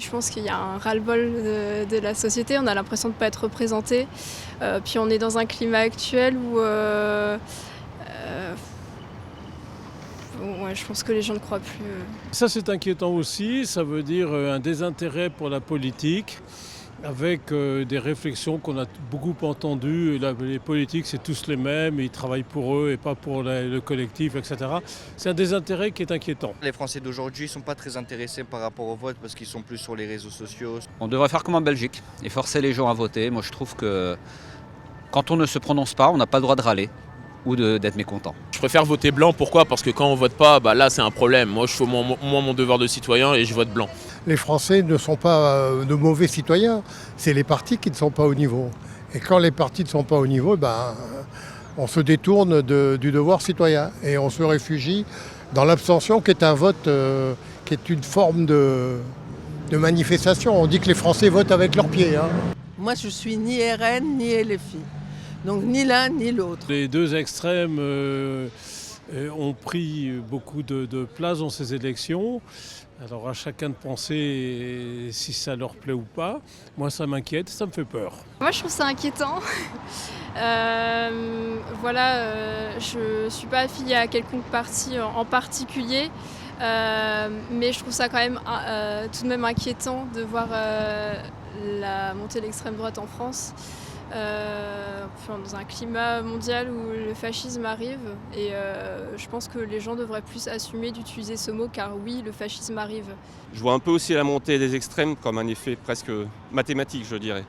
Je pense qu'il y a un ras-le-bol de la société, on a l'impression de ne pas être représenté. Puis on est dans un climat actuel où ouais, je pense que les gens ne croient plus. Ça c'est inquiétant aussi, ça veut dire un désintérêt pour la politique, avec des réflexions qu'on a beaucoup entendues. Les politiques, c'est tous les mêmes, ils travaillent pour eux et pas pour le collectif, etc. C'est un désintérêt qui est inquiétant. Les Français d'aujourd'hui ne sont pas très intéressés par rapport au vote parce qu'ils sont plus sur les réseaux sociaux. On devrait faire comme en Belgique et forcer les gens à voter. Moi, je trouve que quand on ne se prononce pas, on n'a pas le droit de râler ou d'être mécontent. Je préfère voter blanc, pourquoi ? Parce que quand on vote pas, là c'est un problème. Moi je fais mon devoir de citoyen et je vote blanc. Les Français ne sont pas de mauvais citoyens, c'est les partis qui ne sont pas au niveau. Et quand les partis ne sont pas au niveau, on se détourne du devoir citoyen et on se réfugie dans l'abstention qui est un vote, qui est une forme de manifestation. On dit que les Français votent avec leurs pieds. Moi je suis ni RN ni LFI. Donc ni l'un ni l'autre. Les deux extrêmes ont pris beaucoup de place dans ces élections. Alors à chacun de penser si ça leur plaît ou pas. Moi ça m'inquiète, ça me fait peur. Moi je trouve ça inquiétant. Je ne suis pas affiliée à quelconque parti en particulier. Mais je trouve ça quand même tout de même inquiétant de voir la montée de l'extrême droite en France. Dans un climat mondial où le fascisme arrive et je pense que les gens devraient plus assumer d'utiliser ce mot car oui, le fascisme arrive. Je vois un peu aussi la montée des extrêmes comme un effet presque mathématique, je dirais,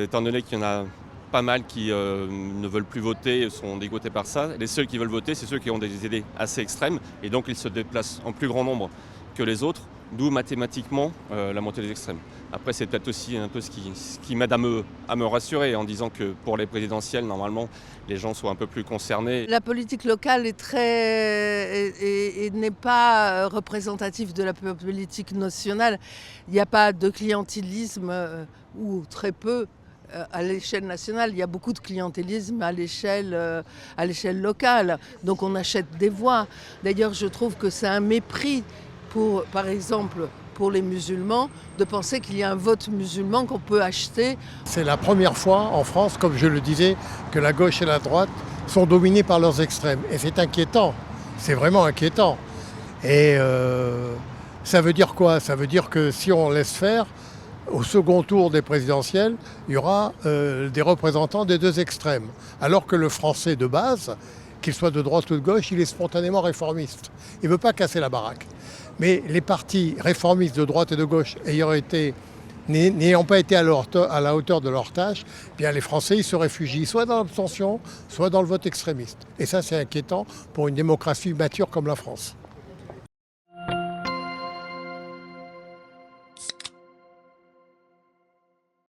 étant donné qu'il y en a pas mal qui ne veulent plus voter, sont dégoûtés par ça. Les seuls qui veulent voter, c'est ceux qui ont des idées assez extrêmes et donc ils se déplacent en plus grand nombre que les autres, d'où mathématiquement la montée des extrêmes. Après, c'est peut-être aussi un peu ce qui m'aide à me rassurer en disant que pour les présidentielles, normalement, les gens sont un peu plus concernés. La politique locale n'est pas représentative de la politique nationale. Il n'y a pas de clientélisme ou très peu à l'échelle nationale. Il y a beaucoup de clientélisme à l'échelle locale. Donc on achète des voix. D'ailleurs, je trouve que c'est un mépris par exemple, pour les musulmans, de penser qu'il y a un vote musulman qu'on peut acheter. C'est la première fois en France, comme je le disais, que la gauche et la droite sont dominées par leurs extrêmes. Et c'est inquiétant, c'est vraiment inquiétant. Et ça veut dire quoi ? Ça veut dire que si on laisse faire, au second tour des présidentielles, il y aura des représentants des deux extrêmes. Alors que le Français de base, qu'il soit de droite ou de gauche, il est spontanément réformiste. Il ne veut pas casser la baraque. Mais les partis réformistes de droite et de gauche n'ayant pas été à la hauteur de leur tâche, bien les Français ils se réfugient soit dans l'abstention, soit dans le vote extrémiste. Et ça c'est inquiétant pour une démocratie mature comme la France.